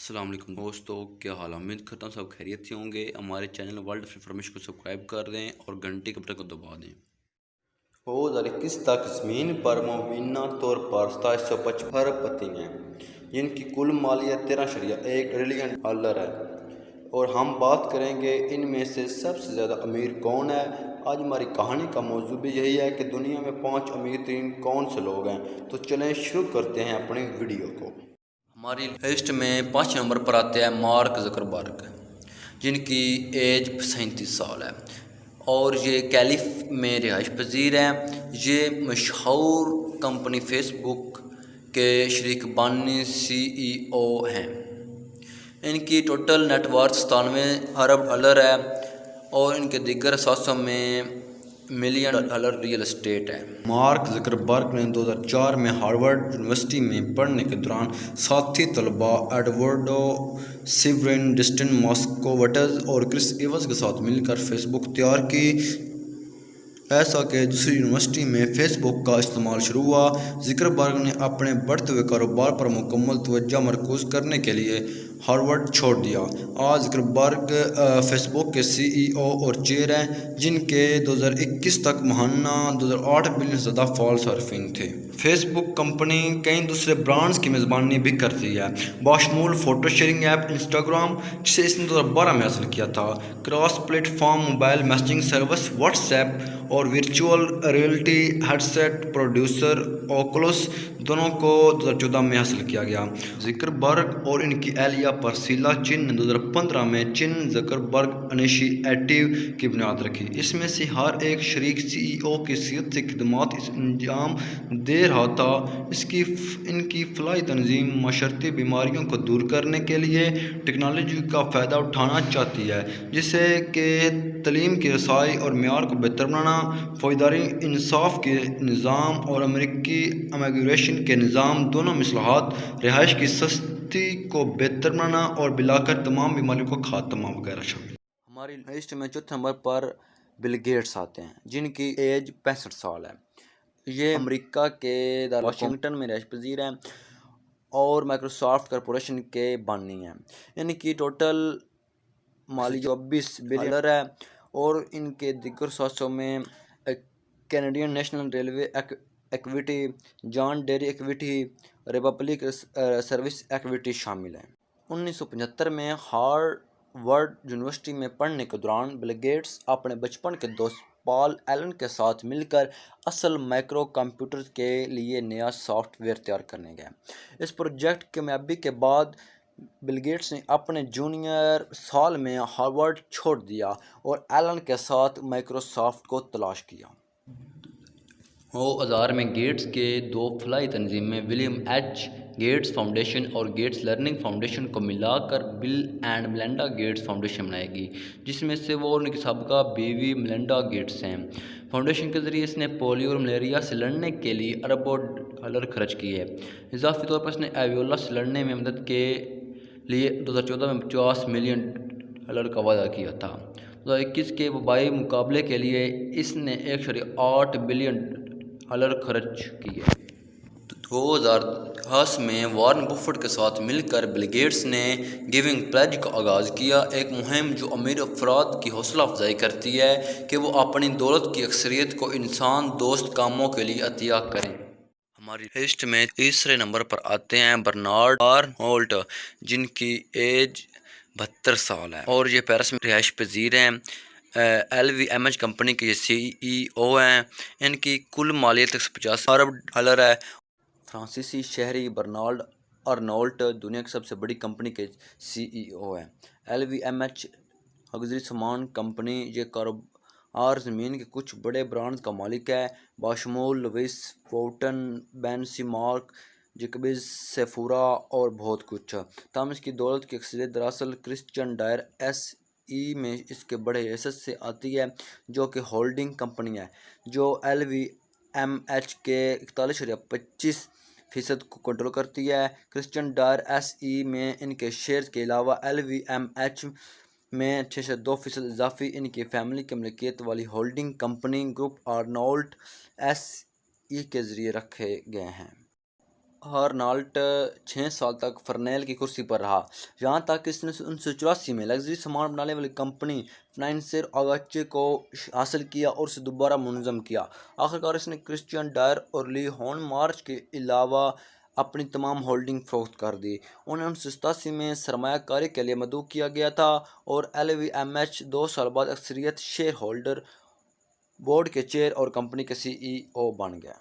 السلام علیکم دوستو، کیا حال؟ امید کرتا ہوں سب خیریت سے ہوں گے۔ ہمارے چینل ورلڈ آف انفارمیشن کو سبسکرائب کر دیں اور گھنٹی کے بٹن کو دبا دیں۔ 2021 تک زمین پر مبینہ طور پر 2755 ارب پتی ہیں، جن کی کل مالیت 13.1 ٹریلین ڈالر ہے، اور ہم بات کریں گے ان میں سے سب سے زیادہ امیر کون ہے۔ آج ہماری کہانی کا موضوع بھی یہی ہے کہ دنیا میں 5 امیر ترین کون سے لوگ ہیں۔ تو چلیں شروع کرتے ہیں اپنی ویڈیو کو۔ ہماری لسٹ میں 5 نمبر پر آتے ہیں مارک زکربرگ، جن کی ایج 37 سال ہے اور یہ کیلیف میں رہائش پذیر ہیں۔ یہ مشہور کمپنی فیس بک کے شریک بانی CEO ہیں۔ ان کی ٹوٹل نیٹ ورتھ 97 ارب ڈالر ہے اور ان کے دیگر اثاثوں میں ملین ڈالر ریئل اسٹیٹ ہے۔ مارک زکربرگ نے 2004 میں ہارورڈ یونیورسٹی میں پڑھنے کے دوران ساتھی طلباء ایڈورڈو سیورین، ڈسٹن ماسکووٹز اور کرس ایونز کے ساتھ مل کر فیس بک تیار کی۔ ایسا کہ دوسری یونیورسٹی میں فیس بک کا استعمال شروع ہوا۔ زکربرگ نے اپنے بڑھتے ہوئے کاروبار پر مکمل توجہ مرکوز کرنے کے لیے ہارورڈ چھوڑ دیا۔ آج زکربرگ فیس بک کے CEO اور چیئر ہیں، جن کے 2021 تک ماہانہ 2008 بلین سے زیادہ فعال صارفین تھے۔ فیس بک کمپنی کئی دوسرے برانڈز کی میزبانی بھی کرتی ہے، بشمول فوٹو شیئرنگ ایپ انسٹاگرام، جسے اس نے 2012 میں حاصل کیا تھا، cross platform mobile messaging service WhatsApp, اور virtual reality headset producer Oculus, دونوں کو 2014 میں حاصل کیا گیا۔ زکربرگ اور ان کی اہلیہ پرسیلا چن نے 2015 میں چن زکربرگ انیشیٹو کی بنیاد رکھی۔ اس میں سے ہر ایک شریک CEO کی حیثیت سے خدمات انجام دے رہا تھا۔ ان کی فلاحی تنظیم معاشرتی بیماریوں کو دور کرنے کے لیے ٹیکنالوجی کا فائدہ اٹھانا چاہتی ہے، جیسے کہ تعلیم کی رسائی اور معیار کو بہتر بنانا، فوجداری انصاف کے نظام اور امریکی امیگریشن کے نظام دونوں میں اصلاحات، رہائش کی سستی کو بہتر بنانا اور بالآخر تمام بیماریوں کا خاتمہ وغیرہ شامل۔ ہماری لسٹ میں چوتھے نمبر پر بل گیٹس آتے ہیں، جن کی ایج 65 سال ہے۔ یہ امریکہ کے واشنگٹن میں رہائش پذیر ہیں اور مائیکروسافٹ کارپوریشن کے بانی ہیں۔ ان کی ٹوٹل مالی 24 بلین ڈالر ہے اور ان کے دیگر اثاثوں میں Canadian National Railway equity, John Deere equity, Republic Service equity شامل ہیں۔ 1975 میں ہارورڈ یونیورسٹی میں پڑھنے کے دوران بل گیٹس اپنے بچپن کے دوست پال ایلن کے ساتھ مل کر اصل مائکرو کمپیوٹر کے لیے نیا سافٹ ویئر تیار کرنے گئے۔ اس پروجیکٹ کی کامیابی کے بعد بل گیٹس نے اپنے جونیئر سال میں ہارورڈ چھوڑ دیا اور ایلن کے ساتھ مائیکروسافٹ کو تلاش کیا۔ 2000 میں گیٹس کے 2 فلاحی تنظیمیں ولیم ایچ گیٹس فاؤنڈیشن اور گیٹس لرننگ فاؤنڈیشن کو ملا کر بل اینڈ میلنڈا گیٹس فاؤنڈیشن بنائے گی، جس میں سے وہ ان کی سابقہ بیوی میلنڈا گیٹس ہیں۔ فاؤنڈیشن کے ذریعے اس نے پولیو اور ملیریا سے لڑنے کے لیے اربوں ڈالر خرچ کیے۔ اضافی طور پر اس نے ایبولا سے لڑنے میں مدد کے لیے 2014 میں 50 ملین ڈالر کا وعدہ کیا تھا۔ 2021 کے وبائی مقابلے کے لیے اس نے 1.8 بلین ڈالر خرچ کیے۔ 2010 میں وارن بفٹ کے ساتھ مل کر بل گیٹس نے گیونگ پلیج کا آغاز کیا، ایک مہم جو امیر افراد کی حوصلہ افزائی کرتی ہے کہ وہ اپنی دولت کی اکثریت کو انسان دوست کاموں کے لیے عطیہ کریں۔ ہماری لسٹ میں تیسرے نمبر پر آتے ہیں برنارڈ آرنولٹ، جن کی ایج 72 سال ہے اور یہ پیرس میں رہائش پذیر ہیں۔ LVMH کمپنی کے CEO ہیں۔ ان کی کل مالیت 150 ارب ڈالر ہے۔ فرانسیسی شہری برنارڈ آرنولٹ دنیا کی سب سے بڑی کمپنی کے CEO ہیں۔ LVMH لگژری سامان کمپنی، یہ کاروبار زمین کے کچھ بڑے برانڈز کا مالک ہے، بشمول لوئس ووٹن، بینسی مارک، جیکبز، سیفورا اور بہت کچھ۔ تاہم اس کی دولت کی اکثریت دراصل کرسچین ڈائر SE میں اس کے بڑے حصے سے آتی ہے، جو کہ ہولڈنگ کمپنی ہے جو LVMH کے 41.25% کو کنٹرول کرتی ہے۔ کرسچین ڈائر SE میں ان کے شیئرز کے علاوہ LVMH میں 6.2% اضافی ان کی فیملی کی ملکیت والی ہولڈنگ کمپنی گروپ آرنولٹ SE کے ذریعے رکھے گئے ہیں۔ ہارنالٹ 6 سال تک فرنیل کی کرسی پر رہا، یہاں تک کہ اس نے 1984 میں لگژری سامان بنانے والی کمپنی فنانسیر آگاچے کو حاصل کیا اور اسے دوبارہ منظم کیا۔ آخرکار اس نے کرسچین ڈائر اور لی ہون مارچ کے علاوہ اپنی تمام ہولڈنگ فروخت کر دی۔ انہیں 1987 میں سرمایہ کاری کے لیے مدعو کیا گیا تھا اور ایل وی ایم ایچ 2 سال بعد اکثریت شیئر ہولڈر بورڈ کے چیئر اور کمپنی کے سی ای او بن گئے۔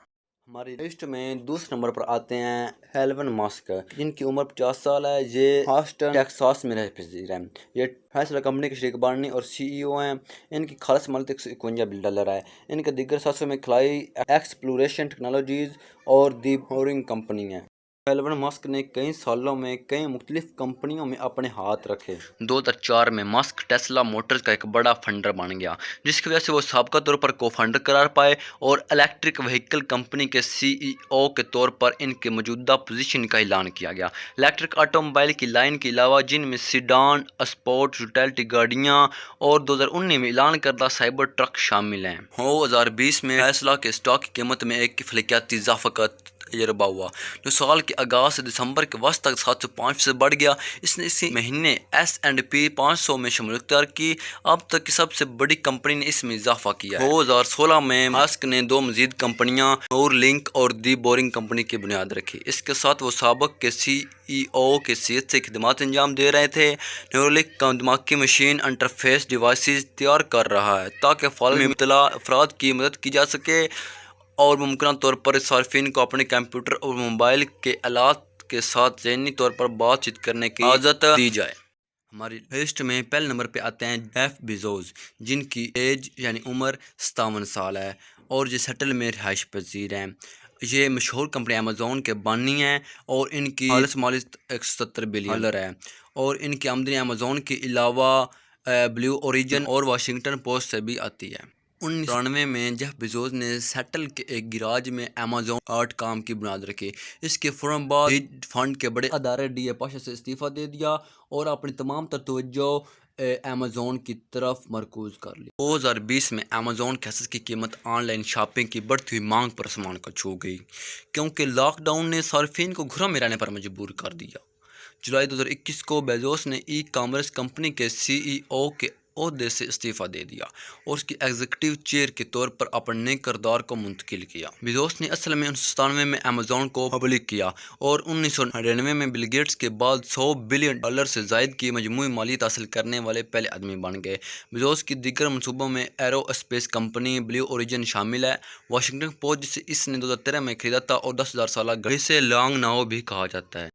ہماری لسٹ میں دوسرے نمبر پر آتے ہیں ایلون ماسک، جن کی عمر 50 سال ہے۔ یہ ہاسٹن ٹیکساس میں رہ پذیر ہیں۔ یہ ٹیسلا کمپنی کے شریک بانی اور سی ای او ہیں۔ ان کی خالص مالت $151 ہے۔ ان کے دیگر ساتھیوں میں خلائی ایکسپلوریشن ٹیکنالوجیز اور دی بورنگ کمپنی ہے۔ ایلون ماسک نے کئی سالوں میں کئی مختلف کمپنیوں میں اپنے ہاتھ رکھے۔ 2004 میں ماسک ٹیسلا موٹرز کا ایک بڑا فنڈر بن گیا، جس کی وجہ سے وہ سابقہ طور پر کو فنڈر قرار پائے اور الیکٹرک وہیکل کمپنی کے سی ای او کے طور پر ان کے موجودہ پوزیشن کا اعلان کیا گیا۔ الیکٹرک آٹو موبائل کی لائن کے علاوہ، جن میں سیڈان، اسپورٹ یوٹیلٹی گاڑیاں اور 2019 میں اعلان کردہ سائبر ٹرک شامل ہیں۔ 2020 میں ٹیسلا کے اسٹاک کی قیمت میں ایک فلکیاتی اضافہ کا تجربہ ہوا، جو سال کے آغاز سے دسمبر کے وسط تک 705% بڑھ گیا۔ اس نے اسی مہینے ایس اینڈ پی 500 میں شمولیت اختیار کی۔ اب تک کی سب سے بڑی کمپنی نے اس میں اضافہ کیا ہے۔ 2016 میں ماسک نے 2 مزید کمپنیاں نور لنک اور دی بورنگ کمپنی کی بنیاد رکھی۔ اس کے ساتھ وہ سابق کے سی ای او کی حیثیت سے خدمات انجام دے رہے تھے۔ نیورولنک کا دماغی مشین انٹرفیس ڈیوائسز تیار کر رہا ہے تاکہ فالج میں مبتلا افراد کی مدد کی جا سکے اور ممکنہ طور پر صارفین کو اپنے کمپیوٹر اور موبائل کے آلات کے ساتھ ذہنی طور پر بات چیت کرنے کی اجازت دی جائے۔ ہماری لسٹ میں پہلے نمبر پہ آتے ہیں جیف بیزوس، جن کی ایج یعنی عمر 57 سال ہے اور یہ سیٹل میں رہائش پذیر ہیں۔ یہ مشہور کمپنی امیزون کے بانی ہیں اور ان کی خالص مالت $170 بلین ہے اور ان کی آمدنی امیزون کے علاوہ بلیو اوریجن اور واشنگٹن پوسٹ سے بھی آتی ہے۔ 1993 میں جیف بیزوس نے سیٹل کے ایک گراج میں امیزون ڈاٹ کام کی بنیاد رکھی۔ اس کے فوراً بعد ہیج فنڈ کے بڑے ادارے ڈی اے پاشا سے استعفیٰ دے دیا اور اپنی تمام توجہ امیزون کی طرف مرکوز کر لی۔ 2020 میں امیزون کی حصص کی قیمت آن لائن شاپنگ کی بڑھتی ہوئی مانگ پر آسمان کو چھو گئی، کیونکہ لاک ڈاؤن نے صارفین کو گھروں میں رہنے پر مجبور کر دیا۔ جولائی 2021 کو بیزوس نے ای کامرس کمپنی کے سی ای او کے عہدے سے استعفیٰ دے دیا اور اس کی ایگزیکٹو چیئر کے طور پر اپنے نئے کردار کو منتقل کیا۔ بیزوس نے اصل میں 1997 میں امیزون کو پبلک کیا اور 1999 میں بل گیٹس کے بعد $100 بلین سے زائد کی مجموعی مالیت حاصل کرنے والے پہلے آدمی بن گئے۔ بیزوس کی دیگر منصوبوں میں arrow space company blue origin شامل ہے۔ واشنگٹن پوسٹ، جسے اس نے 2013 میں خریدا تھا اور 10,000 سالہ گھڑی سے لانگ ناؤ بھی کہا جاتا ہے۔